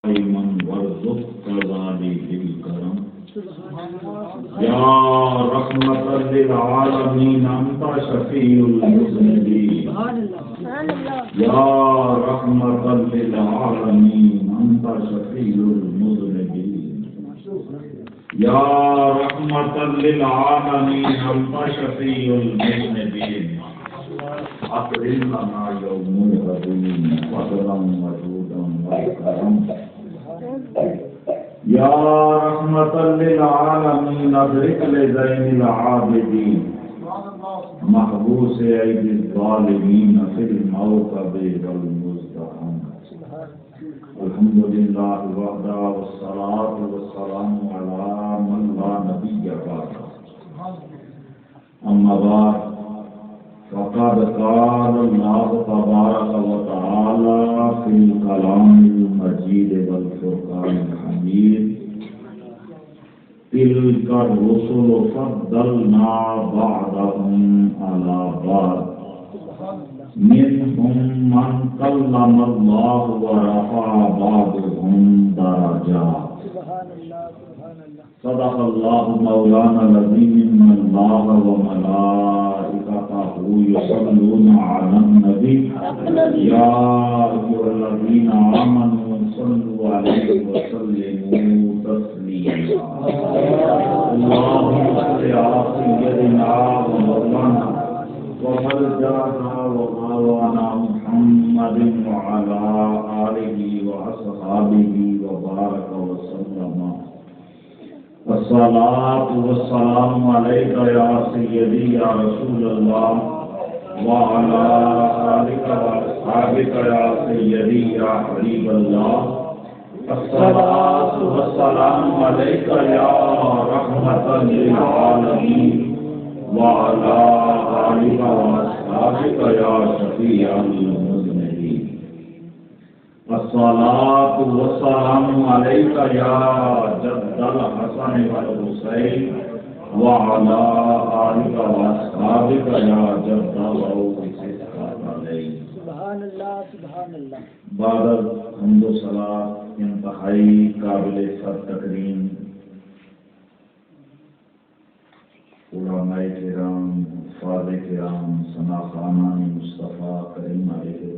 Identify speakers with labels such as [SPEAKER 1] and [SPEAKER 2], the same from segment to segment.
[SPEAKER 1] من وارزق كذلك بالكرم يا رحمة للعالمين أنت شفيع المذنبين يا رحمة للعالمين أنت شفيع المذنبين يا رحمة للعالمين أنت شفيع المذنبين أكرم لنا يوم الغدين فضلا وجودا وكرم يا رحمة للعالمين أدرك لزين العابدين محبوس أيدي الظالمين في الموكب والمزدحم الحمد لله وحده والصلاة والسلام على من لا نبي بعده أما بعد فقد قال الله تبارك وتعالى في الكلام المجيد والفرقان الحميد تلك الرسل فضلنا بعضهم على بعض منهم من كلم الله ورفع بعضهم درجات صدق الله مولانا العظيم إن الله وملائكته يصلون على النبي يا أيها الذين آمنوا صلوا عليه وسلموا تسليما اللهم صل على سيدنا ومولانا وملجأنا ومولانا محمد وعلى آله وأصحابه وبارك وسلم الصلاة والسلام عليك يا سيدي يا رسول الله وعلى آلك وأصحابك يا سيدي يا حبيب الله الصلاة والسلام عليك يا رحمة للعالمين وعلى آلك وأصحابك يا شفيع المذنبين الصلاة والسلام عليك يا جد الحسن والحسين وعلى آلك وأصحابك يا جد
[SPEAKER 2] سبحان اللہ سبحان اللہ.
[SPEAKER 1] بعد حمد و صلاۃ انتہائی قابل سر تکریم علماء کرام فاضل کرام ثنا خانان مصطفیٰ کریم علیہ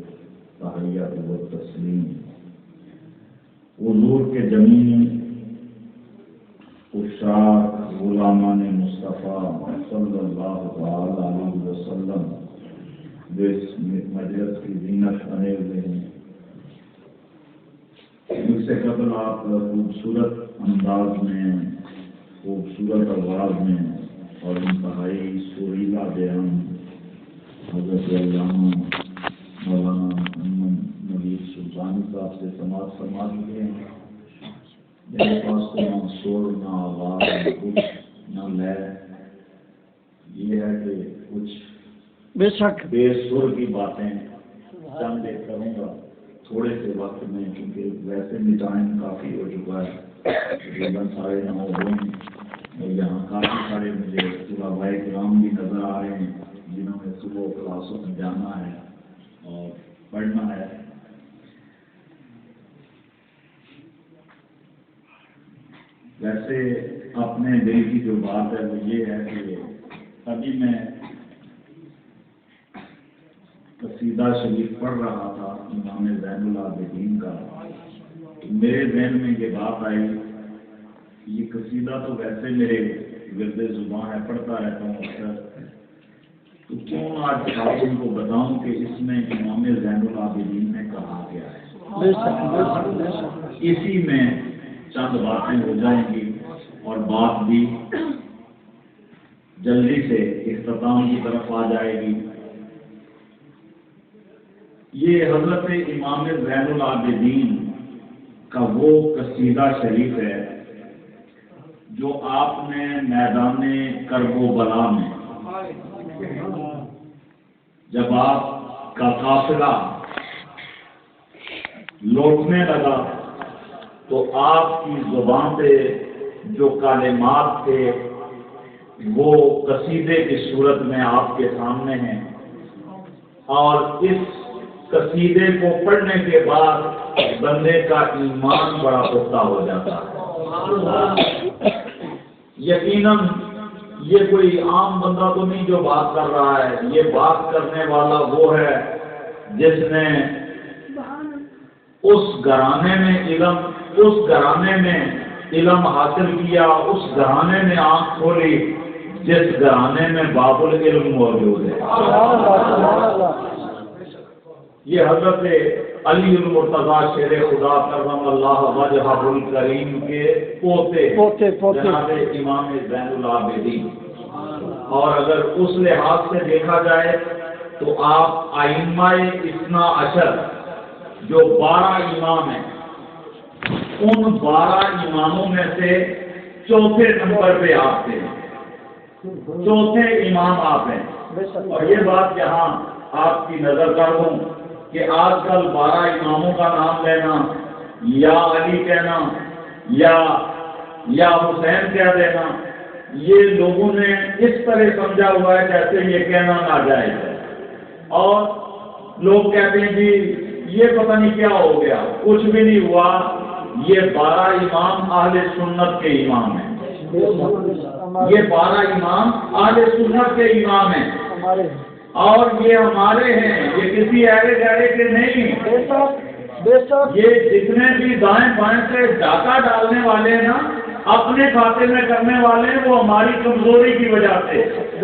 [SPEAKER 1] تحیات و تسلیم حضور کے جمیع عشاق غلامان مصطفیٰ صلی اللہ علیہ وسلم اس مجلس کی زینت بنے ہوئے ہیں. اس سے قبل آپ خوبصورت انداز میں خوبصورت آواز میں اور انتہائی سریلا بیان حضرت علامہ مولانا نوید سلطانی صاحب سے سماعت فرما چکے ہیں. میرے پاس تو نہ شور نہ آواز نہ کچھ نہ لے، یہ ہے کہ کچھ
[SPEAKER 2] بے شک
[SPEAKER 1] بے سر کی باتیں چند ایک کروں گا تھوڑے سے وقت میں، کیونکہ ویسے بھی ٹائم کافی ہو چکا ہے، تقریباً 9:30 اور یہاں کافی سارے مجھے طلباء کرام بھی نظر آ رہے ہیں جنہوں نے صبح کلاسوں میں جانا ہے اور پڑھنا ہے. ویسے اپنے دل کی جو بات ہے وہ یہ ہے کہ ابھی میں قصیدہ شریف پڑھ رہا تھا امام زین العابدین کا، میرے ذہن میں یہ بات آئی، یہ قصیدہ تو ویسے میرے ورد زبان ہے، پڑھتا رہتا ہوں اکثر، تو کیوں آج آپ کو بتاؤں کہ اس میں امام زین العابدین نے کہا گیا ہے. اسی میں چند باتیں ہو جائیں گی اور بات بھی جلدی سے اختتام کی طرف آ جائے گی. یہ حضرت امام زین العابدین کا وہ قصیدہ شریف ہے جو آپ نے میدان کرب و بلا میں جب آپ کا قافلہ لوٹنے لگا تو آپ کی زبان پہ جو کلمات تھے وہ قصیدے کی صورت میں آپ کے سامنے ہیں، اور اس قصیدے کو پڑھنے کے بعد بندے کا ایمان بڑا پختہ ہو جاتا ہے۔ یقیناً یہ کوئی عام بندہ تو نہیں جو بات کر رہا ہے، یہ بات کرنے والا وہ ہے جس نے اس گھرانے میں علم حاصل کیا، اس گھرانے میں آنکھ کھولی جس گھرانے میں باب العلم موجود ہے۔ یہ حضرت علی المرتضیٰ شیر خدا کرم اللہ وجہہ الکریم کے پوتے جناب امام زین العابدین، اور اگر اس لحاظ سے دیکھا جائے تو آپ ائمہ اثنا عشر جو 12 امام ہیں، ان 12 اماموں میں سے چوتھے نمبر پہ آپ تھے، چوتھے امام آپ ہیں۔ اور یہ بات یہاں آپ کی نظر کر دوں کہ آج کل 12 اماموں کا نام لینا، یا علی کہنا یا حسین کہہ دینا، یہ لوگوں نے اس طرح سمجھا ہوا ہے جیسے یہ کہنا ناجائز ہے، اور لوگ کہتے ہیں جی یہ پتہ نہیں کیا ہو گیا، کچھ بھی نہیں ہوا، یہ 12 امام اہل سنت کے امام ہیں، یہ 12 امام اہل سنت کے امام ہیں، اور یہ ہمارے ہیں، یہ کسی ایرے گہرے کے نہیں۔ یہ جتنے بھی دائیں بائیں سے ڈاکہ ڈالنے والے ہیں نا، اپنے کھاتے میں کرنے والے ہیں، وہ ہماری کمزوری کی وجہ سے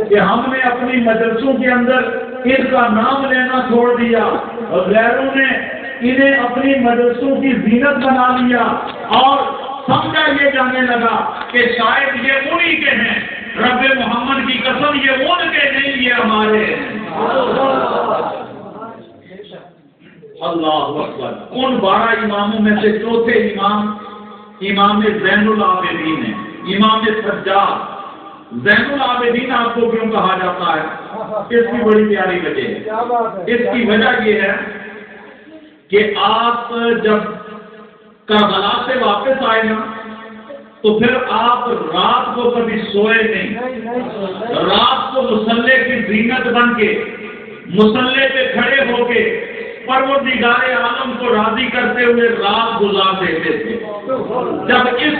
[SPEAKER 1] کہ ہم نے اپنی مجلسوں کے اندر ان کا نام لینا چھوڑ دیا، اور غیروں نے انہیں اپنی مجلسوں کی زینت بنا لیا، اور سمجھا یہ جانے لگا کہ شاید یہ انہی کے ہیں، رب محمد کی قسم یہ ان کے نہیں، یہ ہمارے ہیں۔ اللہ اکبر۔ ان 12 اماموں میں سے چوتھے امام زین العابدین ہیں، امام سجاد۔ زین العابدین آپ کو کیوں کہا جاتا ہے؟ اس کی بڑی پیاری وجہ ہے۔ اس کی وجہ یہ ہے کہ آپ جب کربلا سے واپس آئے نا تو پھر آپ رات کو کبھی سوئے نہیں، رات کو مصلے کی زینت بن کے مصلے پہ کھڑے ہو کے پروردگار عالم کو راضی کرتے ہوئے رات گزار دیتے تھے۔ جب اس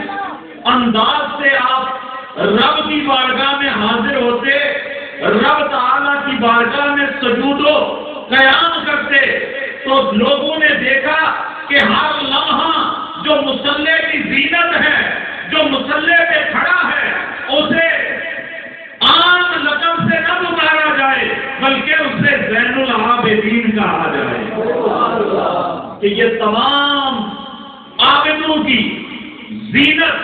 [SPEAKER 1] انداز سے آپ رب کی بارگاہ میں حاضر ہوتے، رب تعالیٰ کی بارگاہ میں سجود و قیام کرتے، تو لوگوں نے دیکھا کہ ہر لمحہ جو مصلے کی زینت ہے، جو مصلے پہ کھڑا ہے، اسے عام لقب سے نہ پکارا جائے بلکہ اسے زین العابدین کہا جائے، کہ یہ تمام عابدوں کی زینت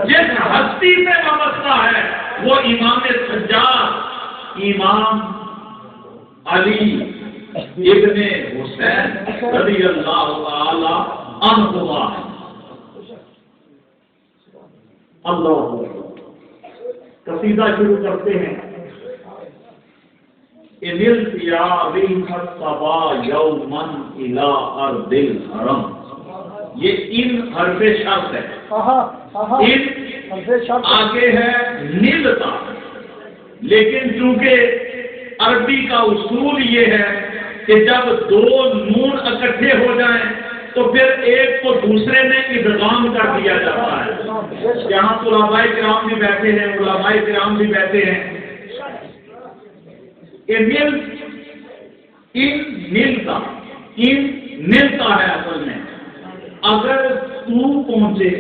[SPEAKER 1] جس ہستی سے وابستہ ہے وہ امام سجاد، امام علی ابن حسین رضی اللہ تعالی عنہما ہے۔ اللہ قصیدہ شروع کرتے ہیں۔ انل یا ریح الصبا یوما الی ارض الحرم، یہ ان حرف شرط ہے، ان آگے ہے نلتا، لیکن چونکہ عربی کا اصول یہ ہے کہ جب دو نون اکٹھے ہو جائیں تو پھر ایک کو دوسرے میں ادغام کر دیا جاتا ہے۔ یہاں علماء کرام بھی بیٹھے ہیں، علماء کرام بھی بیٹھے ہیں۔ ملتا ہے اصل میں، اگر تو پہنچے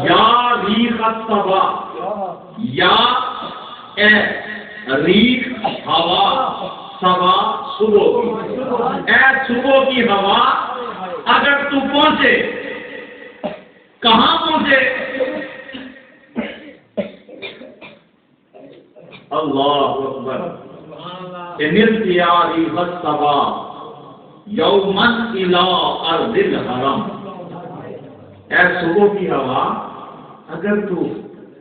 [SPEAKER 1] یا ریح الصبا، یا اے ریح ہوا، صبا صبح کی، اے صبح کی ہوا اگر تو پہنچے، کہاں پہنچے؟ اللہ اکبر۔ نلت یا ریح الصبا یوما الی ارض الحرم، اے صبح کی ہوا اگر تو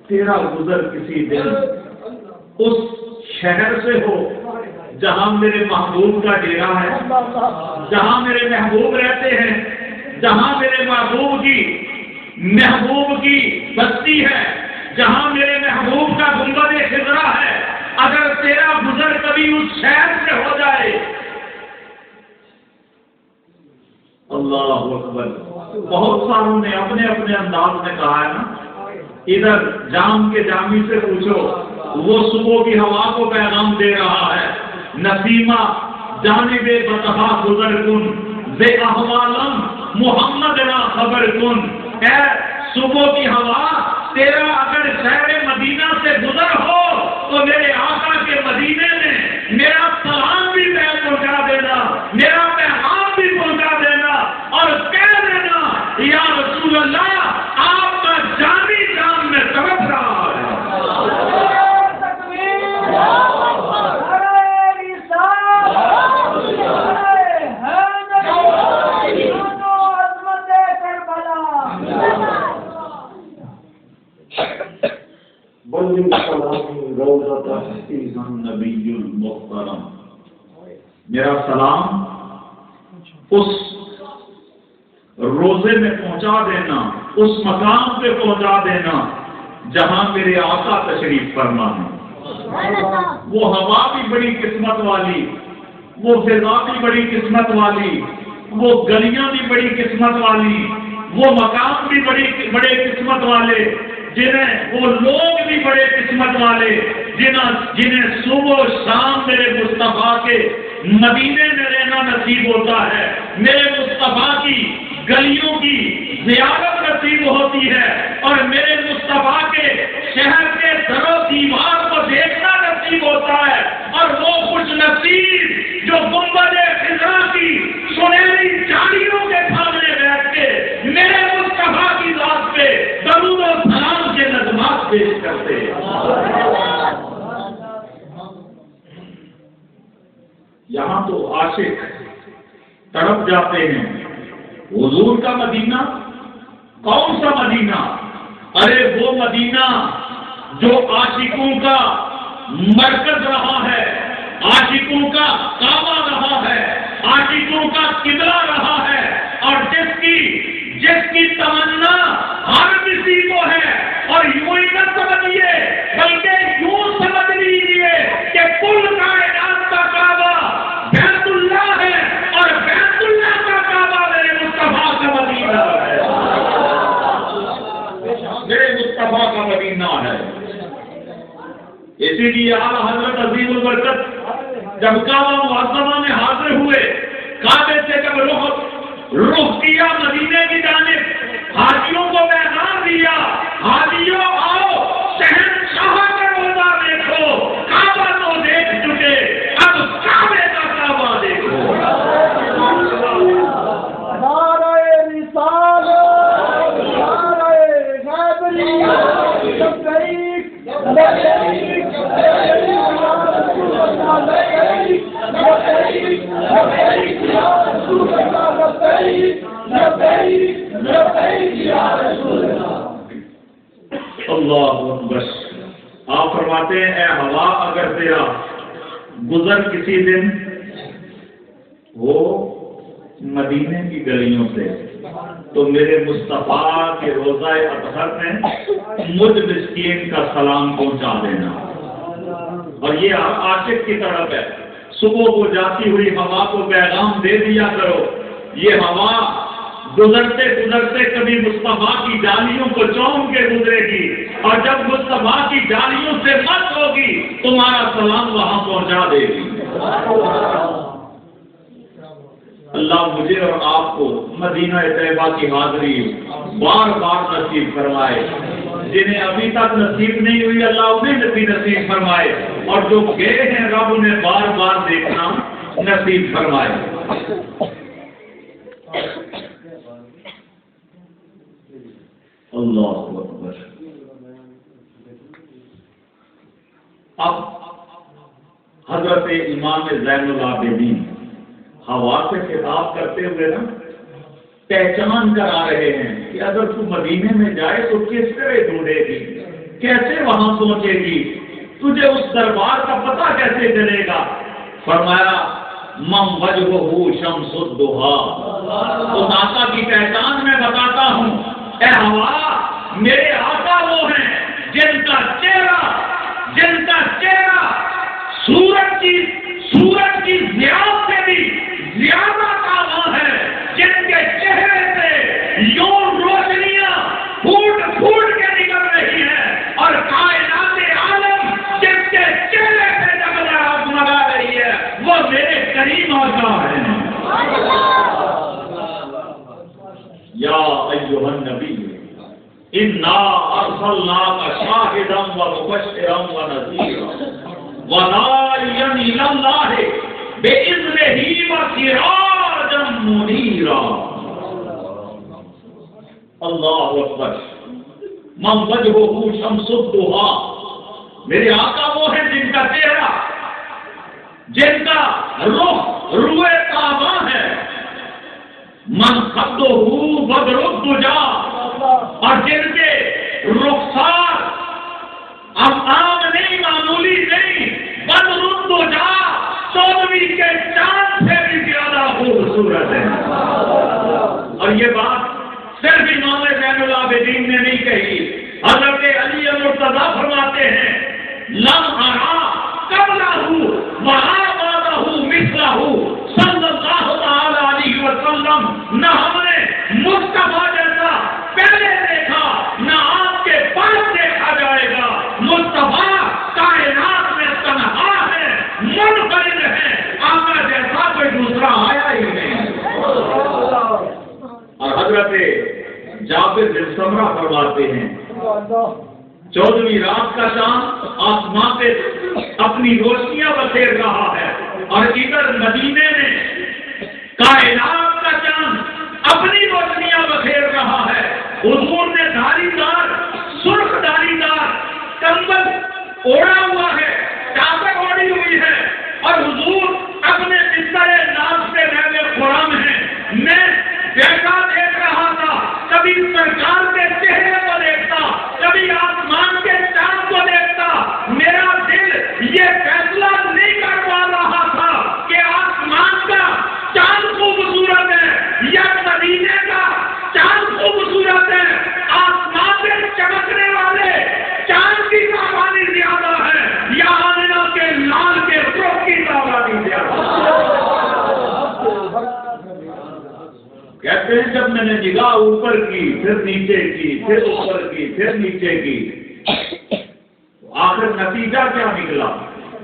[SPEAKER 1] تیرا گزر کسی دن اس شہر سے ہو جہاں میرے محبوب کا ڈیرا ہے، جہاں میرے محبوب رہتے ہیں، جہاں میرے محبوب کی بستی ہے، جہاں میرے محبوب کا گنبد خضرا ہے، اگر تیرا گزر کبھی اس شہر سے ہو جائے اللہ اکبر. بہت ساروں نے اپنے اپنے انداز میں کہا ہے نا. ادھر جام کے جامی سے پوچھو، وہ صبح کی ہوا کو پیغام دے رہا ہے. نسیمہ جانب بطحا گزر کن بے احوالم محمد را خبر کن. اے صبح کی ہوا، تیرا اگر شہر مدینہ سے گزر ہو تو میرے آقا کے مدینے میں میرا سلام بھی پہنچا دینا، میرا پیغام بھی پہنچا دینا، اور کہہ دینا یا رسول اللہ آپ کا جانی جان میں تڑپ رہا ہے. نبی المحترم، میرا سلام اس روزے میں پہنچا دینا، اس مقام پہ پہنچا دینا جہاں میرے آقا تشریف فرما ہے. وہ ہوا بھی بڑی قسمت والی، وہ فضا بھی بڑی قسمت والی، وہ گلیاں بھی بڑی قسمت والی، وہ مقام بھی بڑے قسمت والے، وہ لوگ بھی بڑے قسمت والے جنہیں صبح و شام میرے مصطفیٰ کے مدینے میں رہنا نصیب ہوتا ہے، میرے مصطفیٰ کی گلیوں کی زیارت نصیب ہوتی ہے، اور میرے مصطفیٰ کے شہر کے در و دیوار کو دیکھنا نصیب ہوتا ہے. اور وہ خوش نصیب جو گنبد خضرا کی سنہری جالیوں کے سامنے بیٹھ کے میرے مصطفیٰ کی ذات پہ درود و سلام کے نظمات پیش کرتے ہیں. یہاں تو عاشق تڑپ جاتے ہیں. حضور کا مدینہ کون سا مدینہ؟ ارے وہ مدینہ جو عاشقوں کا مرکز رہا ہے، عاشقوں کا کعبہ رہا ہے، عاشقوں کا قبلہ رہا ہے، اور جس کی تمنا ہر کسی کو ہے. اور یوں ہی نہ سمجھیے بلکہ یوں سمجھ لیجیے کہ کل کائنات کا کعبہ بیت اللہ ہے، اور بیت اللہ کا کعبہ میرے مصطفیٰ کا مدینہ ہے، میرے مصطفیٰ کا مدینہ ہے. اسی لیے اعلیٰ حضرت عظیم البرکت جب کعبہ معظمہ میں حاضر ہوئے، کعبے سے جب رخ کیا مدینے کی جانب، حاجیوں کو پیغام دیا، حاجیوں آؤ شہنشاہ کا روزہ دیکھو. کعبہ تو دیکھ چکے، اب کعبے کا کعبہ دیکھو.
[SPEAKER 2] نعرہ رسالت، نعرہ حیدریہ، لبیک لبیک
[SPEAKER 1] اللہ اکبر. آپ فرماتے ہیں اے ہوا اگر تیرا گزر کسی دن ہو مدینے کی گلیوں سے تو میرے مصطفیٰ کے روضہ اطہر میں مجھ مسکین کا سلام پہنچا دینا. اور یہ عاشق کی طرف ہے. صبح کو جاتی ہوئی ہوا کو پیغام دے دیا کرو. یہ ہوا گزرتے گزرتے کبھی مصطفیٰ کی جالیوں کو چوم کے گزرے گی، اور جب مصطفیٰ کی جالیوں سے مت ہوگی تمہارا سلام وہاں پہنچا دے گی. اللہ مجھے اور آپ کو مدینہ طیبہ کی حاضری بار بار نصیب فرمائے. جنہیں ابھی تک نصیب نہیں ہوئی اللہ انہیں بھی نصیب فرمائے، اور جو گئے ہیں رب انہیں بار بار دیکھنا نصیب فرمائے. اللہ اکبر. اب حضرت امام زین العابدین ہوا سے خطاب کرتے ہوئے نا پہچان کر آ رہے ہیں کہ اگر تو مدینے میں جائے تو کس طرح ڈھونڈے گی، کیسے وہاں پہنچے گی، تجھے اس دربار کا پتہ کیسے چلے گا. فرمایا مم وجہہ شمس الضحیٰ. اس آقا کی پہچان میں بتاتا ہوں. اے ہوا میرے آقا وہ ہیں جن کا چہرہ سورج کی ضیاء سے بھی زیادہ تازہ ہے، جن کے کریم آقا ہیں. یا ایھا النبی انا ارسلناک شاہدا ومبشرا ونذیرا وداعیا الی اللہ باذنہ وسراجا منیرا. اللہ اکبر. من وجہہ شمس الضحیٰ. میرے آقا وہ ہیں جن کا چہرہ، جن کا رخ روئے کعبہ ہے. من خدہ بدر الدجیٰ. اور جن کے رخسار اب عام نہیں، معمولی نہیں، بدر الدجیٰ 14ویں کے چاند سے بھی زیادہ خوبصورت ہے. اور یہ بات صرف امام زین العابدین نے نہیں کہی، حضرت علی مرتضیٰ فرماتے ہیں لم ارا قبلہ ولا بعدہ مثلہ صلی اللہ تعالی علیہ وسلم. نہ ہم نے مصطفیٰ جیسا پہلے دیکھا، نہ آپ کے بعد دیکھا جائے گا. مصطفیٰ کائنات میں تنہا ہے، منفرد ہے، آقا جیسا کوئی دوسرا آیا ہی نہیں. اور حضرت جابر بن سمرہ فرماتے ہیں 14ویں رات کا چاند آسمان پہ اپنی روشنیاں بکھیر رہا ہے، اور ادھر مدینے میں کائنات کا چاند اپنی روشنیاں بکھیر رہا ہے. حضور نے دھاری دار، سرخ دھاری دار کمبل اوڑھا ہوا ہے، چادر اوڑھی ہوئی ہے، اور حضور اپنے بستر ناز سے رہے خرم ہیں. میں بیٹھا دیکھ رہا تھا، کبھی سرکار کے چہرے کو دیکھتا، کبھی آسمان کے چاند کو دیکھتا. میرا دل یہ فیصلہ نہیں کر پا رہا تھا کہ آسمان کا چاند خوبصورت ہے یا مدینے کا چاند خوبصورت ہے. آسمان سے چمکنے والے چاند کی تابانی زیادہ ہے یا آمنہ کے لال کے رخ کی تابانی زیادہ ہے. کہتے ہیں جب میں نے نگاہ اوپر کی، پھر نیچے کی، پھر اوپر کی، پھر نیچے کی، آخر نتیجہ کیا نکلا؟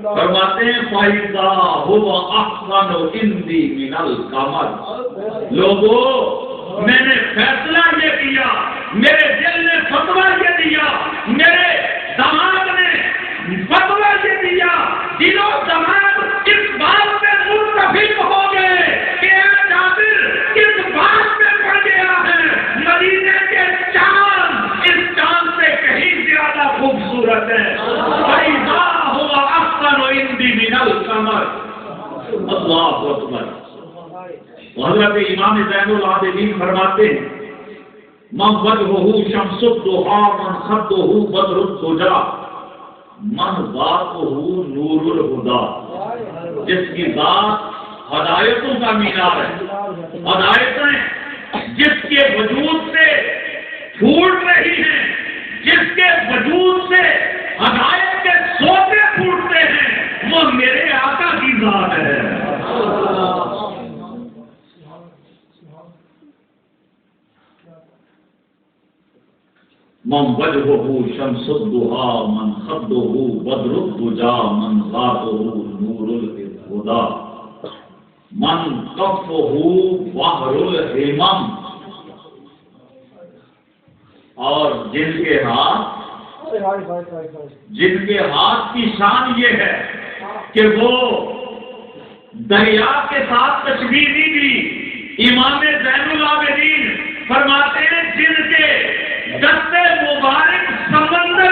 [SPEAKER 1] فرماتے ہیں فَإِذَا هُوَ أَحْسَنُ عِندِي مِنَ الْقَمَرِ. لوگوں، میں نے فیصلہ یہ کیا، میرے دل نے فتویٰ یہ دیا، میرے دماغ نے فتویٰ یہ دیا، دل و دماغ اس بات پہ متفق ہو گئے کہ جابر کس بات پہ پڑ گیا ہے. مدینے کے چاند اس چاند سے کہیں زیادہ خوبصورت ہے. فَإِذَا هُوَ أَحْسَنُ عِندِي مِنَ الْقَمَرِ. اللہ اکبر. حضرت امام زین العابدین فرماتے ہیں من وجہہ شمس الضحیٰ من خدہ بدر الدجیٰ من ذاتہ نور الہدیٰ. جس کی ذات ہدایتوں کا مینار ہے، ہدایتیں جس کے وجود سے پھوٹ رہی ہیں، جس کے وجود سے ہدایت کے سوتے پھوٹتے ہیں، وہ میرے آقا کی ذات ہے. من وجہہ شمس الضحیٰ من خدہ بدر الدجیٰ من ذاتہ نور الہدیٰ من کفہ بحر الہمم. اور جن کے ہاتھ کی شان یہ ہے کہ وہ دریا کے ساتھ تشبیہ دی گئی. امام زین العابدین فرماتے ہیں جن کے دستے مبارک سمندر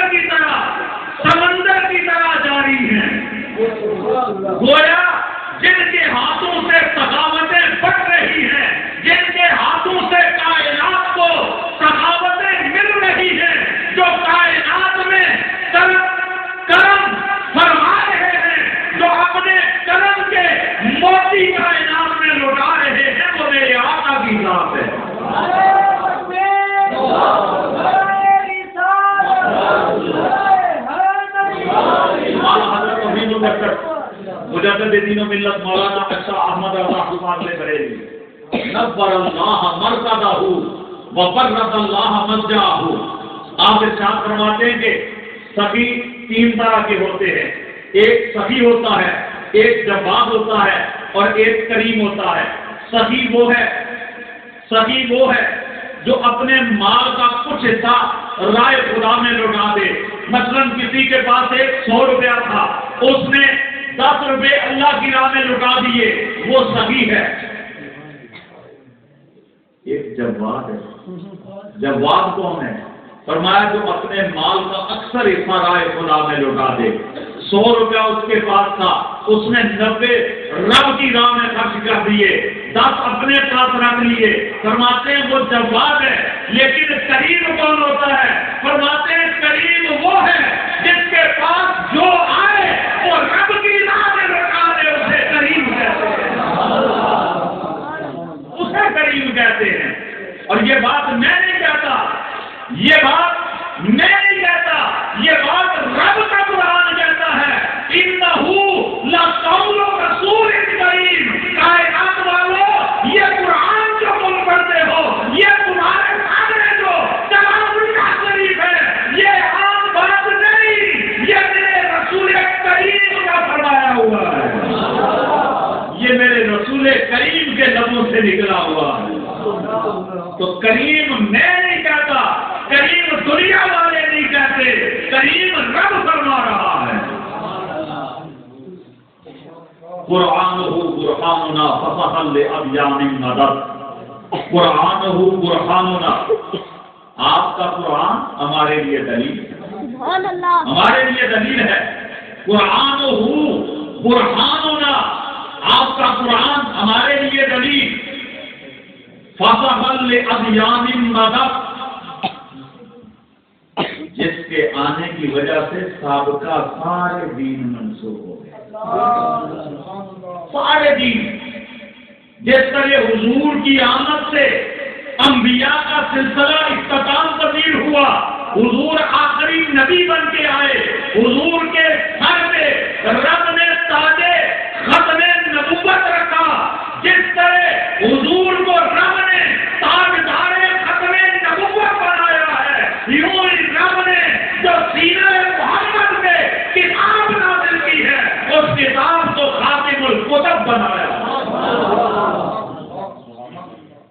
[SPEAKER 1] کی طرح جاری ہیں. گویا جن کے ہاتھوں سے سخاوتیں بڑھ رہی ہیں، جن کے ہاتھوں سے کائنات کو سخاوتیں مل رہی ہیں، جو کائنات میں کرم فرما رہے ہیں، جو اپنے کرم کے موتی کائنات میں لوٹا رہے ہیں، وہ میرے آقا کی ذات ہے. مجدد دین و ملت مولانا اچھا احمد اللہ حسان نے بریلی نبر اللہ مرقدہ وبرد اللہ مضجعہ. آپ ارشاد فرماتے ہیں کہ سخی 3 طرح کے ہوتے ہیں. ایک سخی ہوتا ہے، ایک جواب ہوتا ہے، اور ایک کریم ہوتا ہے۔ سخی وہ ہے جو اپنے مال کا کچھ حصہ رائے خدا میں لوٹا دے۔ مثلا کسی کے پاس 100 روپیہ تھا، اس نے 10 روپے اللہ کی راہ میں لوٹا دیے، وہ سخی ہے۔ ایک جواد ہے۔ جواد کون ہے؟ فرمایا جو اپنے مال کا اکثر حصہ رائے خدا میں لوٹا دے۔ 100 روپیہ اس کے پاس تھا، اس نے 90 رب کی راہ میں خرچ کر دیے، 10 اپنے پاس رکھ لیے۔ فرماتے ہیں وہ جواد ہے۔ لیکن کریم کون ہوتا ہے؟ فرماتے ہیں کریم وہ ہے جس کے پاس جو آئے وہ رب کی راہ میں لوٹا دے، اسے کریم کہتے ہیں، اسے کریم کہتے ہیں۔ اور یہ بات میں نہیں کہتا، یہ بات میں نہیں کہتا، یہ بات رب کا قرآن کہتا ہے۔ انہ لقول رسول کریم۔ کائنات والو، یہ قرآن جو تم پڑھتے ہو، یہ تمہارے سامنے جو کلام کا شریف ہے، یہ عام بات نہیں، یہ میرے رسول کریم کا فرمایا ہوا ہے، یہ میرے رسول کریم کے لبوں سے نکلا ہوا ہے۔ تو کریم میں نہیں کہتا، کریم دنیا والے نہیں کہتے، کریم رب فرما رہا ہے۔ قرآنہ برہاننا فصحا لأبیان مدد۔ قرآنہ برہاننا، آپ کا قرآن ہمارے لیے دلیل ہے، ہمارے لیے دلیل ہے۔ قرآنہ برہاننا، آپ کا قرآن ہمارے لیے دلیل۔ فصحا لأبیان مدد، جس کے آنے کی وجہ سے سابقہ سارے دین منسوخ ہو گئے، سارے دین۔ جس طرح حضور کی آمد سے انبیاء کا سلسلہ اختتام پذیر ہوا، حضور آخری نبی بن کے آئے، حضور کے سر پہ رب نے تاج ختم نبوت رکھا، جس طرح حضور کو رب نے تاجدار ختم نبوت بنایا ہے، یوں ہی رب نے جو سینہ محمد پہ کتاب نازل کی ہے، اس کتاب کو خاتم الکتب بنایا۔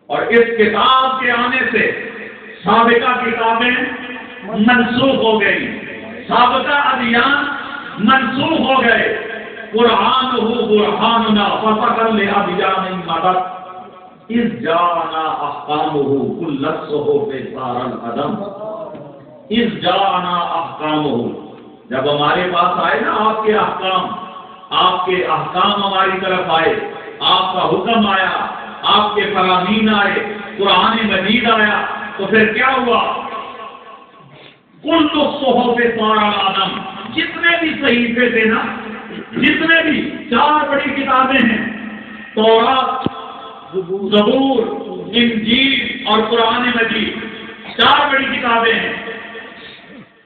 [SPEAKER 1] اور اس کتاب کے آنے سے سابقہ کتابیں منسوخ ہو گئی، سابقہ ادیان منسوخ ہو گئے۔ قرآن ہو برہاننا فصحا لأبیان مدد اذ جاءنا احکامہ کل لفظہ فیصار العدم۔ اذ جاءنا احکامہ، جب ہمارے پاس آئے نا آپ کے احکام، آپ کے احکام ہماری طرف آئے، آپ کا حکم آیا، آپ کے فرامین آئے، قرآن مجید آیا، تو پھر کیا ہوا؟ کل صحف سارا آدم، جتنے بھی صحیفے تھے نا، جتنے بھی 4 بڑی کتابیں ہیں، تورات، زبور، انجیل اور قرآن مجید، 4 بڑی کتابیں ہیں۔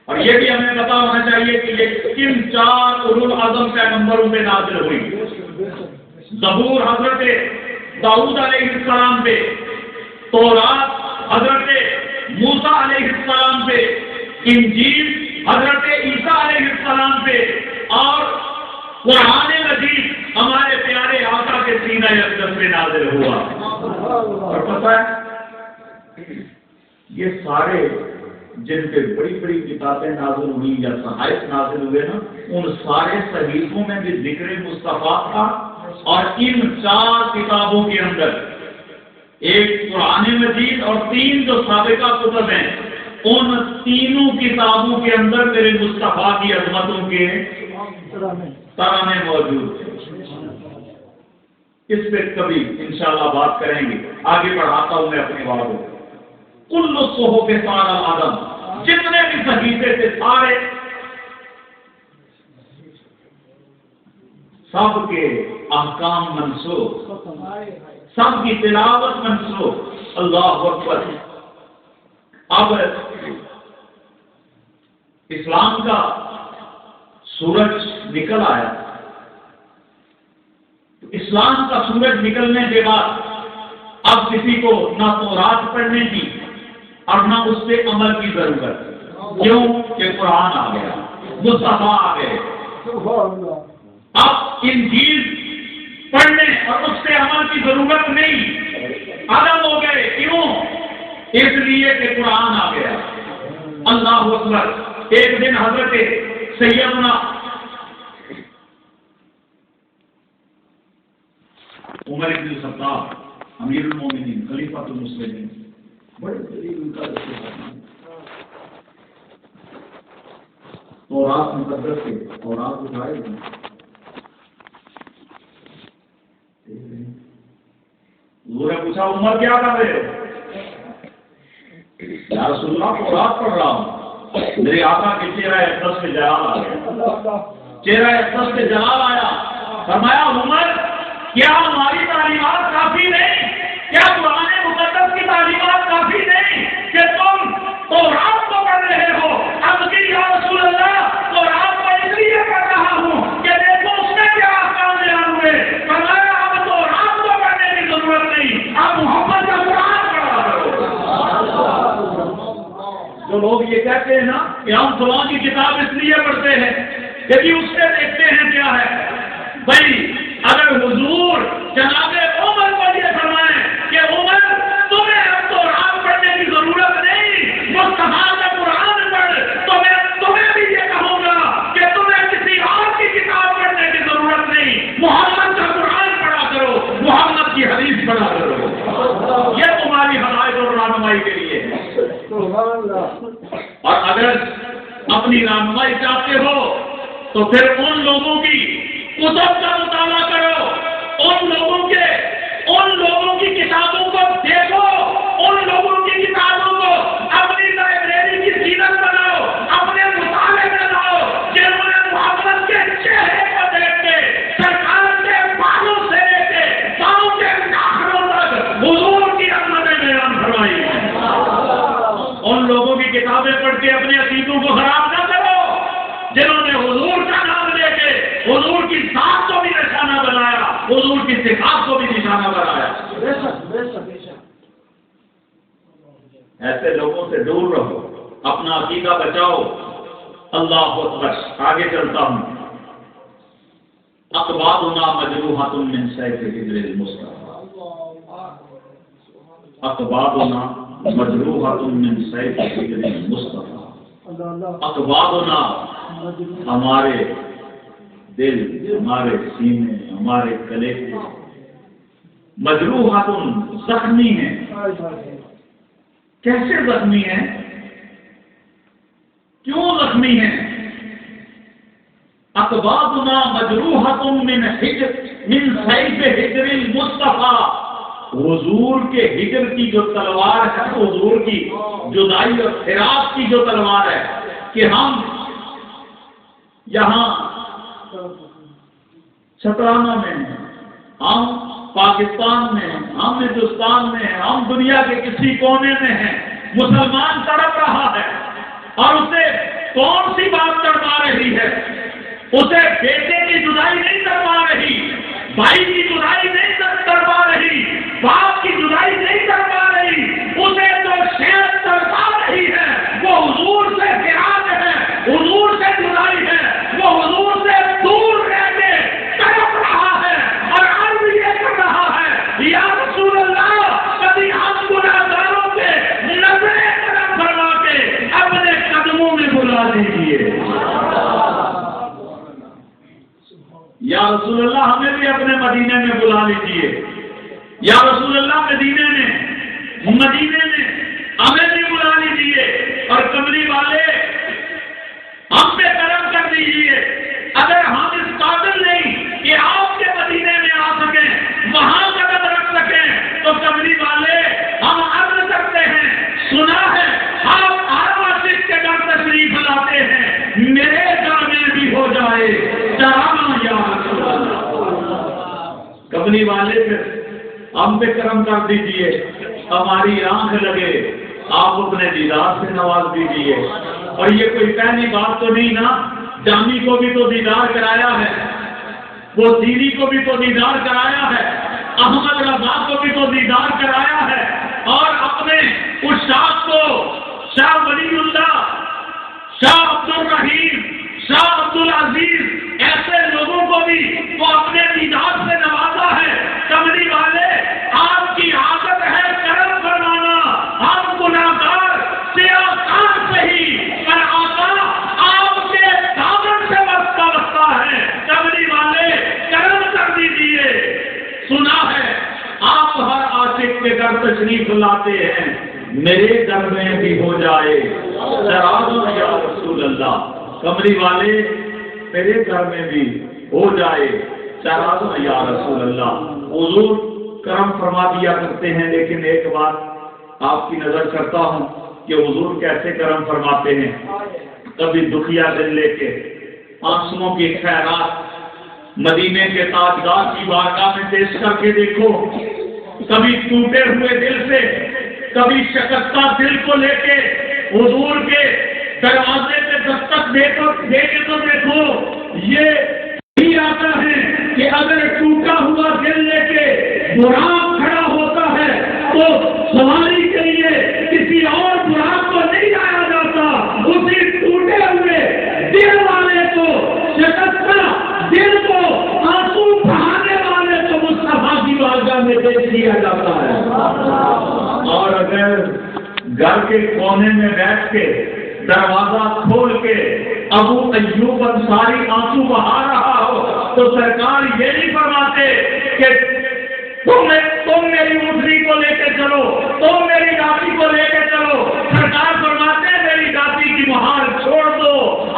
[SPEAKER 1] اور یہ بھی ہمیں پتا ہونا چاہیے کہ یہ کن 4 اولو العزم پیغمبروں پہ نازل ہوئی۔ زبور حضرت داؤد علیہ السلام پہ، تورات حضرت موسیٰ علیہ السلام پہ، انجیل حضرت عیسیٰ علیہ السلام پہ، اور قرآن مجید ہمارے پیارے آقا کے سینہ اقدس میں نازل ہوا۔ اور پتہ ہے یہ سارے جن پہ بڑی بڑی کتابیں نازل ہوئی یا صحائف نازل ہوئے نا، ان سارے صحیفوں میں بھی ذکر مصطفیٰ تھا، اور ان 4 کتابوں کے اندر ایک قرآن مجید اور 3 جو سابقہ کتب ہیں، ان تینوں کتابوں کے اندر میرے مصطفیٰ کی عظمتوں کے ترانے موجود ہیں۔ اس پہ کبھی انشاءاللہ بات کریں گے، آگے بڑھاتا ہوں میں اپنی بات کو۔ کل صحف سارا آدم، جتنے بھی صحیفے تھے سارے، سب کے احکام منسوخ، سب کی تلاوت منسوخ۔ اللہ اکبر۔ اب اسلام کا سورج نکل آیا، اسلام کا سورج نکلنے کے بعد اب کسی کو نہ تورات پڑھنے کی اور نہ اس پہ عمل کی ضرورت، کیوں کہ قرآن آ گیا، مصطفیٰ آ گئے۔ اب انجیل
[SPEAKER 3] پڑھنے اور اس سے عمل کی ضرورت نہیں، عدم ہو گئے. کیوں؟ اس لیے کہ قرآن آ گیا. اللہ اکبر. ایک دن حضرت سیدنا عمر بن الخطاب امیر المومنین خلیفۃ المسلمین بڑے قریب کا
[SPEAKER 1] تو رات مقدس کے اور رات اٹھائے
[SPEAKER 3] حضور نے پوچھا عمر کیا کر رہے ہو؟ یا رسول اللہ کو رات پڑھ رہا ہوں. میرے آقا کے چہرہ اقدس پہ جلال آ گیا. چہرہ اقدس پہ جلال آیا. فرمایا عمر کیا ہماری تعلیمات کافی نہیں؟ کیا قرآن مقدس کی تعلیمات کافی نہیں کہ تم تو رات کو پڑھ رہے ہو؟ اب کی یا رسول اللہ تو رات کو اس لیے پڑھ رہا ہوں کہ دیکھو اس میں کیا احکام بیان ہوئے. فرمایا اب تو رات کو پڑھنے کی ضرورت نہیں، اب محمد کا قرآن پڑھا کرو. جو لوگ یہ کہتے ہیں نا کہ ہم فلاں کی کتاب اس لیے پڑھتے ہیں کہ اس سے دیکھتے ہیں کیا ہے. بھائی اگر حضور جناب عمر کو یہ فرمائیں کہ عمر تمہیں اب تو رات پڑھنے کی ضرورت نہیں، مصطفیٰ کا قرآن پڑھ، تو میں تمہیں بھی یہ کہوں گا کہ تمہیں کسی اور کی کتاب پڑھنے کی ضرورت نہیں، محمد کا قرآن پڑھا کرو، محمد کی حدیث پڑھا کرو. یہ تمہاری ہدایت اور رہنمائی کے لیے ہے. اور اگر اپنی رہنمائی چاہتے ہو تو پھر ان لوگوں کی کتب کا مطالعہ کرو، ان لوگوں کی کتابوں کو دیکھو، ان لوگوں کی کتابوں کو اپنی لائبریری کی زینت بناؤ، اپنے مطالعے میں لاؤ، جنہوں نے محمد کے چہرے کو دیکھ کے سرکار کے بالوں سے لے کے پاؤں کے ناخنوں تک حضور کی عظمتیں بیان فرمائی. ان لوگوں کی کتابیں پڑھ کے اپنے عقیدوں کو خراب نہ کرو جنہوں نے حضور کا نام لے کے حضور کی ذات کو بھی نشانہ بنایا، حضور کی صفات کو بھی نشانہ بنایا. ایسے لوگوں سے دور رہو، اپنا عقیدہ بچاؤ. اللہ اکبر. آگے چلتا ہوں. اقبالنا مجروحۃ من سیف حجر المصطفیٰ. اقبالنا مجروحۃ من سیف حجر المصطفیٰ. اقبالنا ہمارے دل، ہمارے سینے، ہمارے گلے مجروحۃ زخمی ہیں. کیسے زخمی ہیں؟ کیوں زخمی ہیں؟ اقبالنا مجروحۃ من سیف حجر المصطفیٰ. حضور کے ہجر کی جو تلوار ہے، حضور کی جدائی اور فراق کی جو تلوار ہے، کہ ہم یہاں چھترانہ میں ہیں، ہم پاکستان میں ہیں، ہم ہندوستان میں ہیں، ہم دنیا کے کسی کونے میں ہیں، مسلمان تڑپ رہا ہے اور اسے کون سی بات تڑپا رہی ہے؟ اسے بیٹے کی جدائی نہیں تڑپا رہی، بھائی کی جدائی نہیں تڑپا رہی، باپ کی جدائی نہیں تڑپا رہی. اسے تو شہد تڑپا رہی ہے، وہ حضور سے فراق ہے، حضور سے جدائی ہے، وہ حضور سے دور رہ کے تڑپ رہا ہے اور عرض یہ کر رہا ہے یا رسول اللہ کبھی ہم گناہگاروں کے نظریں کرم فرما کے اپنے قدموں میں بلا دیجیے. یا رسول اللہ ہمیں بھی اپنے مدینے میں بلا لیجیے. یا رسول اللہ مدینے میں ہمیں بھی بلا لیجیے. اور کملی والے ہم پہ کرم کر دیجیے. اگر ہم اس قابل نہیں کہ آپ کے مدینے میں آ سکیں، وہاں قدم رکھ سکیں، تو کملی والے ہم عرض کرتے ہیں، سنا ہے آپ ہر مسجد کے گھر تشریف لاتے ہیں، میرے گھر میں بھی ہو جائے چرانا یا رسول اللہ. کملی والے پھر ہم پہ کرم کر دیجیے، ہماری آنکھ لگے، آپ اپنے دیدار سے نواز دیجیے. اور یہ کوئی پہلی بات تو نہیں نا، جامی کو بھی تو دیدار کرایا ہے، وہ سیری کو بھی تو دیدار کرایا ہے، احمد رضا کو بھی تو دیدار کرایا ہے، اور اپنے اس شاخ کو شاہ ولی اللہ، شاہ عبد الرحیم، شاہ عبد العزیز، ایسے لوگوں کو بھی وہ اپنے دیدار سے نوازا میرے گھر میں بھی ہو جائے سرازن یا رسول اللہ، کمری والے میرے گھر میں بھی ہو جائے سرازن یا رسول اللہ۔ حضور کرم فرما دیا کرتے ہیں، لیکن ایک بات آپ کی نظر کرتا ہوں کہ حضور کیسے کرم فرماتے ہیں۔ کبھی دکھیا دل لے کے آنسوؤں کی خیرات مدینے کے تاجدار کی بارگاہ میں پیش کر کے دیکھو، کبھی ٹوٹے ہوئے دل سے، کبھی شکستہ دل کو لے کے حضور کے دروازے پہ دستک دے کے تو دیکھو، یہ بھی آتا ہے کہ اگر ٹوٹا ہوا دل لے کے براق کھڑا ہوتا ہے تو سواری کے لیے کسی اور براق کو نہیں لایا جاتا، اسی ٹوٹے ہوئے دل والے کو، شکستہ دل کو، آنسو بہانے والے کو مصطفیٰ کی بارگاہ میں پیش کیا جاتا ہے۔ اور اگر گھر کے کونے میں بیٹھ کے دروازہ کھول کے ابو ایوب انصاری آنسو بہا رہا ہو تو سرکار یہ نہیں فرماتے کہ تم میری اٹھنی کو لے کے چلو، تم میری داتی کو لے کے چلو۔ سرکار فرماتے ہیں میری داتی کی مہار چھوڑ دو،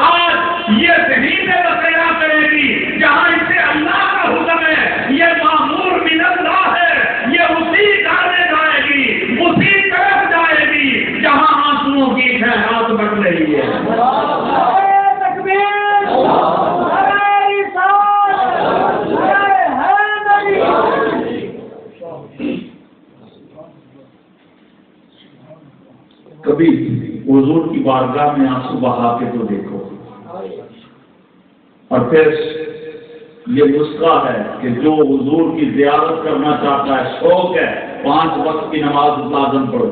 [SPEAKER 3] آج یہ زمین میں بسیرا کرے گی جہاں اسے اللہ کا حکم ہے، یہ معمور من اللہ ہے، یہ اسی گھر میں جائے گی، اسی طرف جائے گی جہاں آنسوؤں کی خیرات بڑھ رہی ہے۔ کبھی حضور کی بارگاہ میں آنسو بہا کے تو دیکھو۔ اور پھر یہ نسخہ ہے کہ جو حضور کی زیارت کرنا چاہتا ہے، شوق ہے، 5 وقت کی نماز لازم پڑھو،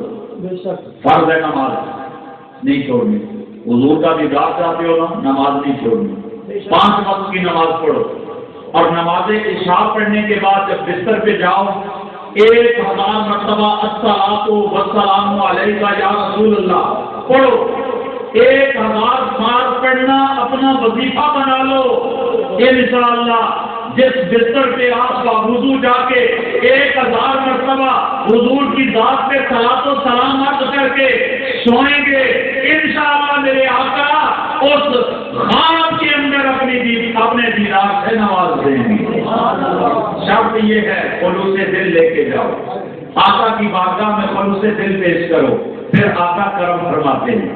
[SPEAKER 3] فرض ہے نماز نہیں چھوڑنی۔ حضور کا دیدار چاہتے ہو نا، نماز نہیں چھوڑنی، 5 وقت کی نماز پڑھو۔ اور نماز عشاء پڑھنے کے بعد جب بستر پہ جاؤ 1000 مرتبہ الصلاۃ والسلام علیک یا رسول اللہ پڑھو۔ 1000 بار پڑھنا اپنا وظیفہ بنا لو۔ انشاءاللہ جس بستر پہ آپ کا وضو جا کے 1000 مرتبہ حضور کی ذات پہ صلاۃ و سلام عرض کر کے سوئیں گے، انشاءاللہ میرے آقا اس خواب کے اندر اپنے دیدار سے نواز دیں گے۔ شرط یہ ہے خلوص دل لے کے جاؤ، آقا کی بارگاہ میں خلوص دل پیش کرو، پھر آقا کرم فرماتے ہیں۔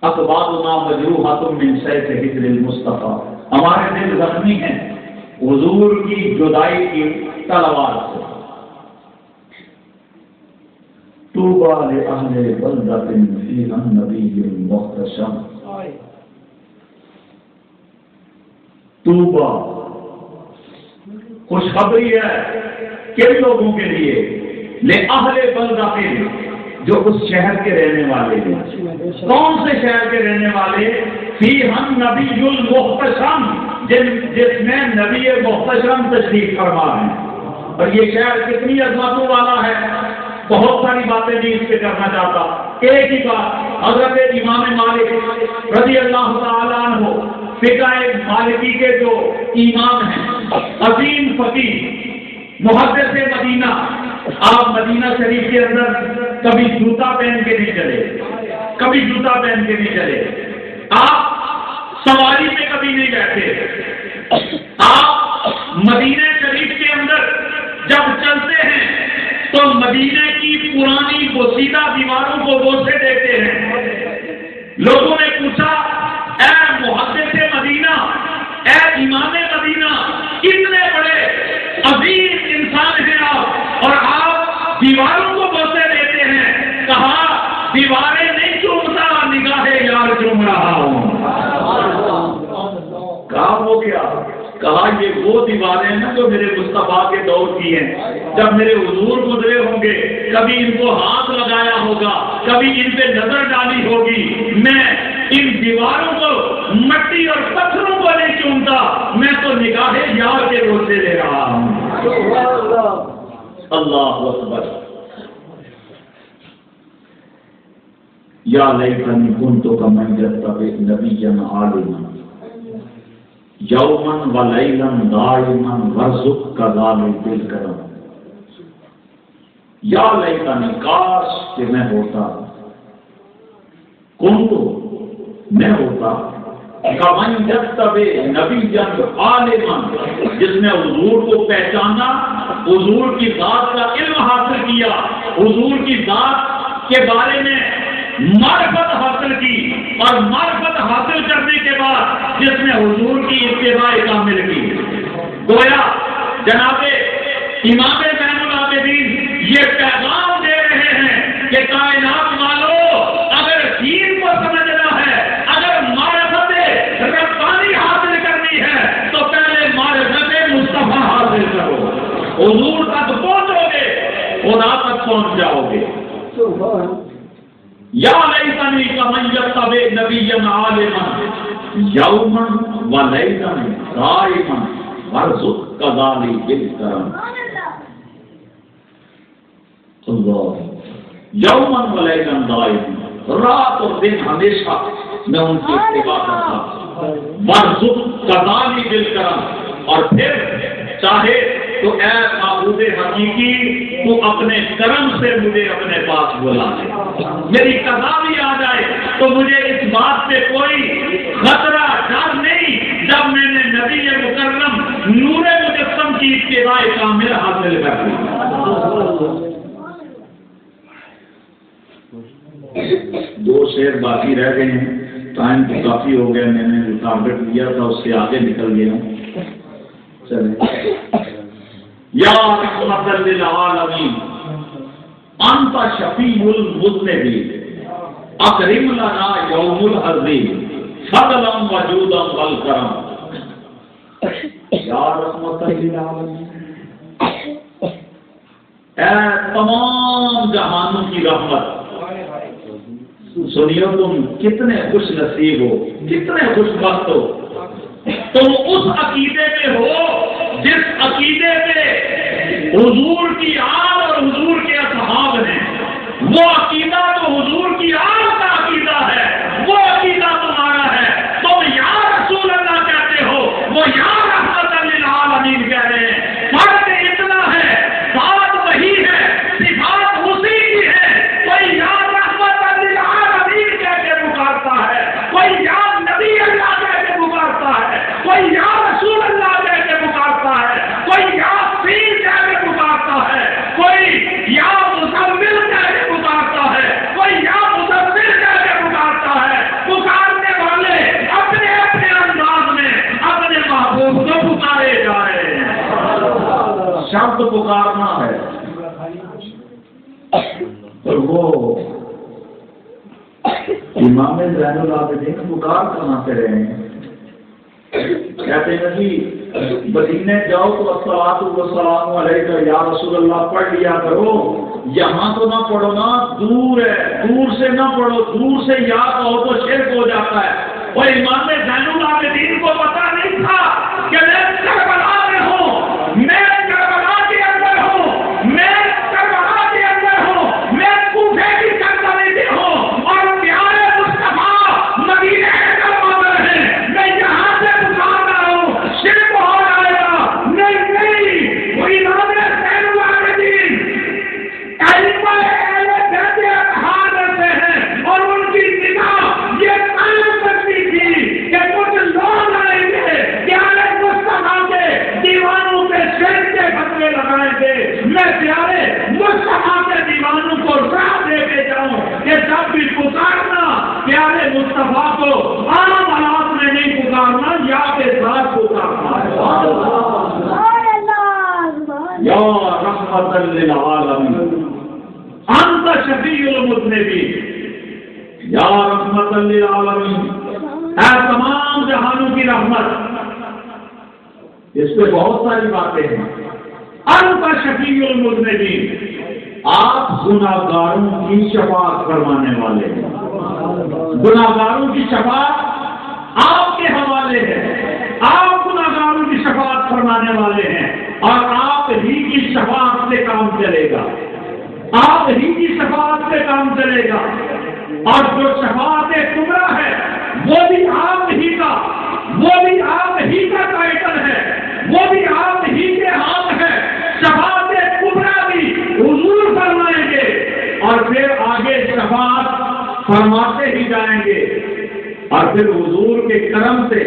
[SPEAKER 3] اقبالنا مجروحۃ من سیف ہجر المصطفیٰ، ہمارے دل زخمی ہیں حضور کی جدائی کی تلوار سے۔ طوبی لأہل بلدۃ فیہا النبی المحتشم، طوبی خوشخبری ہے کن لوگوں کے لیے، لأہل بلدۃ جو اس شہر کے رہنے والے ہیں۔ کون سے شہر کے رہنے والے؟ فیہا النبی المحتشم، جس میں نبی محتشم تشریف فرما ہے۔ اور یہ شہر کتنی عظمتوں والا ہے، بہت ساری باتیں نہیں اس پہ کرنا چاہتا، ایک ہی بات، حضرت امام مالک رضی اللہ تعالیٰ عنہ فقہ مالکی کے جو امام ہیں، عظیم فقیہ، محدث مدینہ، آپ مدینہ شریف کے اندر کبھی جوتا پہن کے نہیں چلے، کبھی جوتا پہن کے نہیں چلے، آپ سواری پہ کبھی نہیں بیٹھے، آپ مدینہ شریف کے اندر جب چلتے ہیں تو مدینہ کی پرانی بوسیدہ دیواروں کو بوسے دیتے ہیں۔ لوگوں نے پوچھا اے محدث مدینہ، اے امام مدینہ، کتنے بڑے عظیم انسان ہیں آپ اور آپ دیواروں کو بوسے دیتے ہیں؟ کہا دیواریں نہیں چومتا، نگاہ یار چوم رہا ہوں۔ کہا وہ کیا؟ کہا یہ وہ دیواریں ہیں جو میرے مصطفیٰ کے دور کی ہیں، جب میرے حضور گزرے ہوں گے، کبھی ان کو ہاتھ لگایا ہوگا، کبھی ان پہ نظر ڈالی ہوگی، میں ان دیواروں کو، مٹی اور پتھروں کو نہیں چومتا، میں تو نگاہ یار کے روزے لے رہا ہوں۔ اللہ اکبر۔ یا لیتنی کنت کمن یتبع نبیا عالما یومن و لیلن دائما ورزق کذالک بالکرم۔ یا لیتنی کاش کہ میں ہوتا، کون تو میں ہوتا کمن یتبع نبیا عالما، جس نے حضور کو پہچانا، حضور کی ذات کا علم حاصل کیا، حضور کی ذات کے بارے میں معرفت حاصل کی، اور معرفت حاصل کرنے کے بعد جس نے حضور کی اتباع کامل کی۔ گویا جناب امام زین العابدین یہ پیغام دے رہے ہیں کہ کائنات والو، اگر دین کو سمجھنا ہے، اگر معرفت ربانی حاصل کرنی ہے، تو پہلے معرفت مصطفیٰ حاصل کرو، حضور تک پہنچو گے، خدا تک پہنچ جاؤ گے۔ یا لیتنی کمن یتبع نبیا عالما یوما ولیلا قائما وارزق کذالک بالکرم۔ اللہ، یوما ولیلا قائما، رات اور دن ہمیشہ میں ان کی اتباع کرتا، وارزق کذالک بالکرم، اور پھر چاہے تو اے معبود حقیقی تو اپنے کرم سے مجھے اپنے پاس بلا لے، میری قضا بھی آ جائے تو مجھے اس بات سے کوئی خطرہ ڈر نہیں جب میں نے نبی مکرم نور مجسم کی اتباع کامل حاصل کر لی۔ دو شعر باقی رہ گئے ہیں، ٹائم تو کافی ہو گیا، میں نے جو ٹارگٹ لیا تھا اس سے آگے نکل گیا ہوں۔ چلیں، یا رحمت للعالمین انت شفیع المذنبین اکرم لنا یوم العظیم فضلا وجودا والکرم۔ یا رحمت للعالمین، اے تمام جہانوں کی رحمت، سنیو تم کتنے خوش نصیب ہو، کتنے خوش بخت ہو، تم اس عقیدے میں ہو جس عقیدے میں حضور کی آل اور حضور کے اصحاب ہیں۔ وہ عقیدہ تو حضور کی آل کا عقیدہ ہے، وہ عقیدہ تمہارا ہے، تم یا رسول اللہ کہتے ہو، وہ یا رحمت للعالمین کہہ رہے ہیں۔ فرق اتنا ہے، بات وہی ہے، صفات اسی کی ہے، کوئی یا رحمت للعالمین کہہ کے پکارتا ہے، کوئی یا نبی اللہ کہہ کے پکارتا ہے، کوئی یا رسول اللہ کہہ کے پکارتا ہے، کوئی یا پیر کہہ کے پکارتا ہے، کوئی یا مزمل کہہ کے پکارتا ہے، کوئی یا مدثر کہہ کے پکارتا ہے۔ پکارنے والے اپنے اپنے انداز میں اپنے محبوب کو پکارے جا رہے ہیں۔ شبد پکارنا ہے، اور وہ امام زین العابدین پکار کرنا سے رہے ہیں، کہتے ہیں کہ مدینے جاؤ تو الصلاۃ والسلام علیک یا رسول اللہ پڑھ لیا کرو، یہاں تو نہ پڑھو نا، دور ہے، دور سے نہ پڑھو، دور سے یاد کہو تو شرک ہو جاتا ہے۔ اور امام زین العابدین کو پتا نہیں تھا کہ میں کربلا میں ہوں، میں کربلا کے اندر ہوں، میں کربلا کے اندر ہوں، میں کوفے کی سرزمین میں ہوں، اور پیارے مصطفیٰ مدینے کے اندر ہیں، میں یہاں سے پکار رہا ہوں، شرک ہو جائے گا۔ نہیں، وہ امام زین العابدین علم اہل بیت اطہار سے ہیں، اور ان کی نگاہ یہ تعلق کرتی تھی کہ کچھ لوگ آئیں گے پیارے مصطفیٰ کے دیوانوں پہ شرک کے فتوے لگائیں گے، میں پیارے مصطفیٰ کے دیوانوں کو راہ دے کے جاؤں کہ جب بھی پکارنا پیارے مصطفیٰ کو عام حالات میں نہیں پکارنا، یا کے ساتھ پکارنا۔ یا رحمت للعالمین انت شفیع المذنبین، یا رحمت للعالمین، اے تمام جہانوں کی رحمت۔ اس پہ بہت ساری باتیں ہیں۔ انت شفیع المذنبین، آپ گناہگاروں کی شفاعت فرمانے والے ہیں، گناہگاروں کی شفاعت آپ کے حوالے ہے، آپ گناہگاروں کی شفاعت فرمانے والے ہیں، اور آپ ہی کی شفاعت سے کام چلے گا، آپ ہی کی شفاعت سے کام چلے گا۔ اور جو شفاعت کبریٰ ہے وہ بھی آپ ہی کا، وہ بھی آپ ہی کا ٹائٹل ہے، وہ بھی آپ ہی کے ہاتھ ہے۔ شفاعت کبریٰ بھی حضور فرما فرماتے ہی جائیں گے، اور پھر حضور کے کرم سے،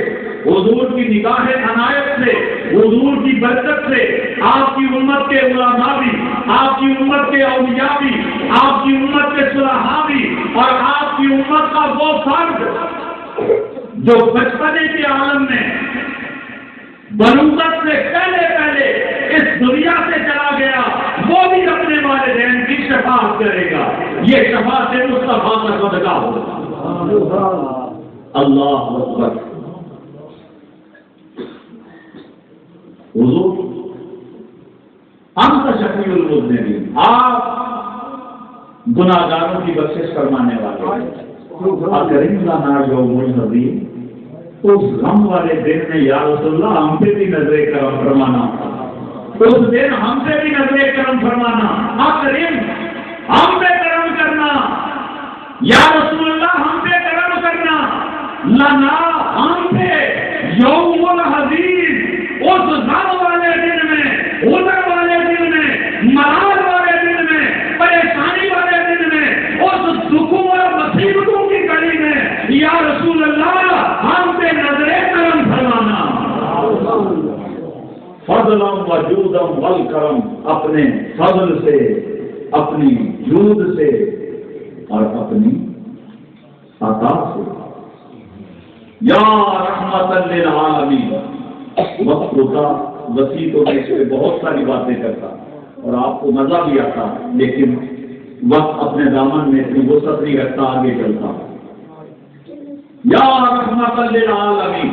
[SPEAKER 3] حضور کی نگاہ عنایت سے، حضور کی برکت سے آپ کی امت کے علماء بھی، آپ کی امت کے اولیاء بھی، آپ کی امت کے صلحاء بھی، اور آپ کی امت کا وہ فرد جو بچپنے کے عالم میں بلوغت سے پہلے اس دنیا سے چلا گیا، وہ بھی اپنے والدین کی شفاعت کرے گا۔ یہ شفاعت مصطفیٰ کا صدقہ ہوگا۔ اللہ اکبر۔ حضور انت شفیع المذنبین، آپ گناہگاروں کی بخشش فرمانے والے ہیں۔ اکرم لنا یوم الحدید، اس غم والے دن میں یا رسول اللہ ہم سے بھی نظر کرم فرمانا، اس دن ہم سے بھی نظر کرم فرمانا، اکرم ہم پہ کرم کرنا، یا رسول اللہ ہم پہ کرم کرنا، لنا ہم پہ یوم الحدید، اس غم والے دن میں، حزن والے دن میں، مرض والے دن میں، پریشانی والے دن میں، اس دکھوں اور مصیبتوں کی گھڑی میں یا رسول اللہ ہم پہ نظر کرم فرمانا۔ فضلم وجودم والکرم، اپنے فضل سے، اپنی جود سے اور اپنی عطا سے، یا رحمت للعالمین۔ وقت ہوتا وسیع تو میں اس پہ بہت ساری باتیں کرتا اور آپ کو مزہ بھی آتا، لیکن وقت اپنے دامن میں اتنی وسعت نہیں رکھتا، آگے چلتا۔ یا رحمت للعالمین،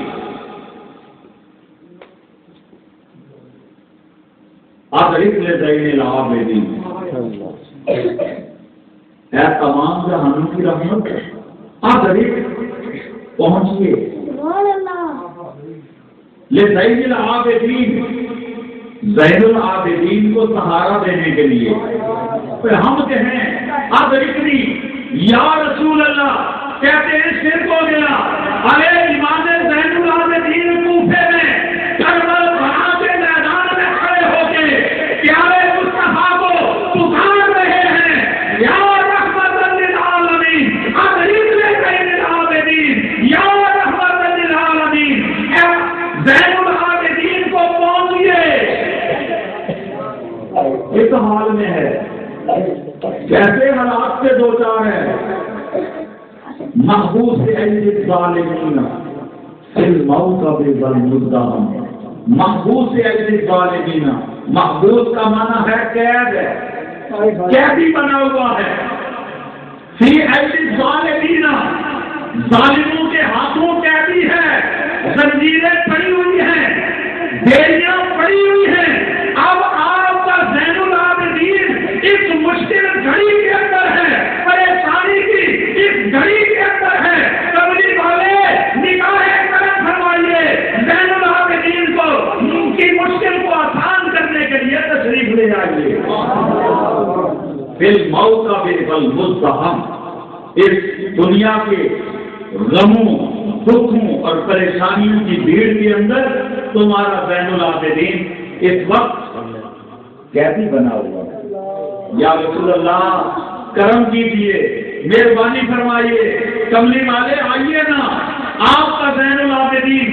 [SPEAKER 3] ادرک لذین العابدین، اے تمام جہانوں کی رحمت، ادرک پہنچیے لذین العابدین، زین العابدین کو سہارا دینے کے لیے۔ پھر ہم کہیں ادرکنی یا رسول اللہ، کہتے ہیں شرک ہو گیا۔ ارے امام زین العابدین کوفے میں کربلا بنا کے میدان میں کھڑے ہو کے پیارے مصطفیٰ کو پکار رہے ہیں، یا رحمت للعالمین، ادرک لذین العابدین، یا رحمت للعالمین، زین العابدین کو پہنچیے۔ اس حال میں ہے، کیسے حالات سے دو چار ہے، محبوس الظالمین فی الموت بالمدام، محبوس الظالمین، محبوس کا معنی ہے قید ہے، قیدی بنا ہوا ہے، فی الظالمین، ظالموں کے ہاتھوں قیدی ہے، زنجیریں پڑی ہوئی ہیں، بیڑیاں پڑی ہوئی ہیں۔ اب آپ کا زین العابدین اس مشکل گھڑی کے اندر ہے، پریشانی کی اس گھڑی کے اندر ہے، کملی والے نگاہ کرم فرمائیے، زین العابدین کو ان کی مشکل کو آسان کرنے کے لیے تشریف لے آئیے۔ بالموت بالمزدحم، اس دنیا کے غموں، دکھوں اور پریشانیوں کی بھیڑ کے اندر تمہارا زین العابدین اس وقت قیدی بنا ہوا ہے۔ یا رسول اللہ کرم کیجیے، مہربانی فرمائیے، کملی والے آئیے نا، آپ کا زین العابدین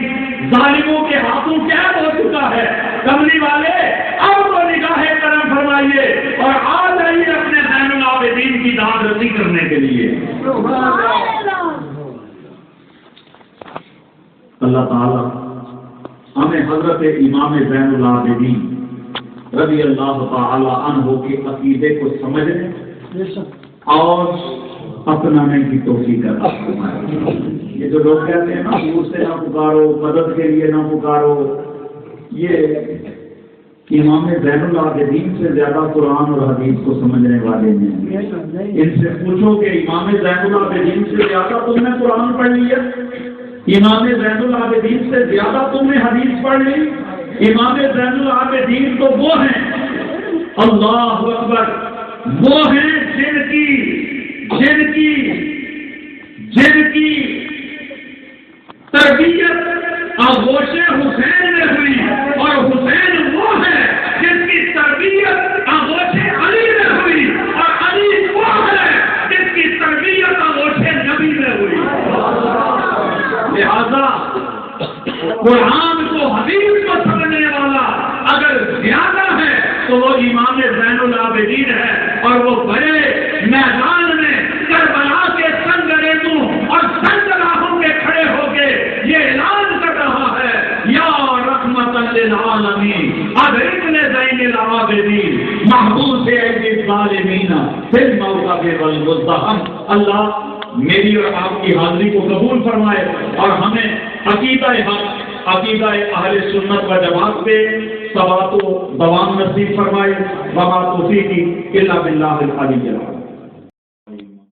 [SPEAKER 3] ظالموں کے ہاتھوں قید ہو چکا ہے، کملی والے اب تو نگاہ کرم فرمائیے اور آ جائیے اپنے زین العابدین کی داد رسی کرنے کے لیے۔ اللہ تعالیٰ ہمیں حضرت امام زین العابدین رضی اللہ تعالی عنہ کے عقیدے کو سمجھنے اور اپنانے کی توفیق عطا فرمائے۔ یہ جو لوگ کہتے ہیں نا دور سے نہ پکارو، مدد کے لیے نہ پکارو، یہ امام زین العابدین سے زیادہ قرآن اور حدیث کو سمجھنے والے ہیں۔ ان سے پوچھو کہ امام زین العابدین سے زیادہ تم نے قرآن پڑھ لیا، امام زین العابدین سے زیادہ تم نے حدیث پڑھ لی؟ امام زین العابدین تو وہ ہیں، اللہ اکبر، وہ ہیں جن کی تربیت آغوش حسین میں ہوئی، اور حسین وہ ہے جس کی تربیت آغوش علی میں ہوئی، اور علی وہ ہے جس کی تربیت آغوش قرآن کو حدیث کو سمجھنے والا اگر زیادہ ہے تو وہ امام زین العابدین ہے، اور وہ بڑے میدان میں کربلا کے سنگریزوں اور سنگراہوں کے کھڑے ہو کے یہ اعلان کر رہا ہے یا رحمت للعالمین ادرکن زین العابدین محبوس ایدی الظالمین فی الموقف والمزدحم۔ اللہ میری اور آپ کی حاضری کو قبول فرمائے اور ہمیں عقیدہ حق، عقیدہ اہل سنت و جماعت پہ ثبات و دوام نصیب فرمائے۔ وما توفیقی الا باللہ العلی العظیم۔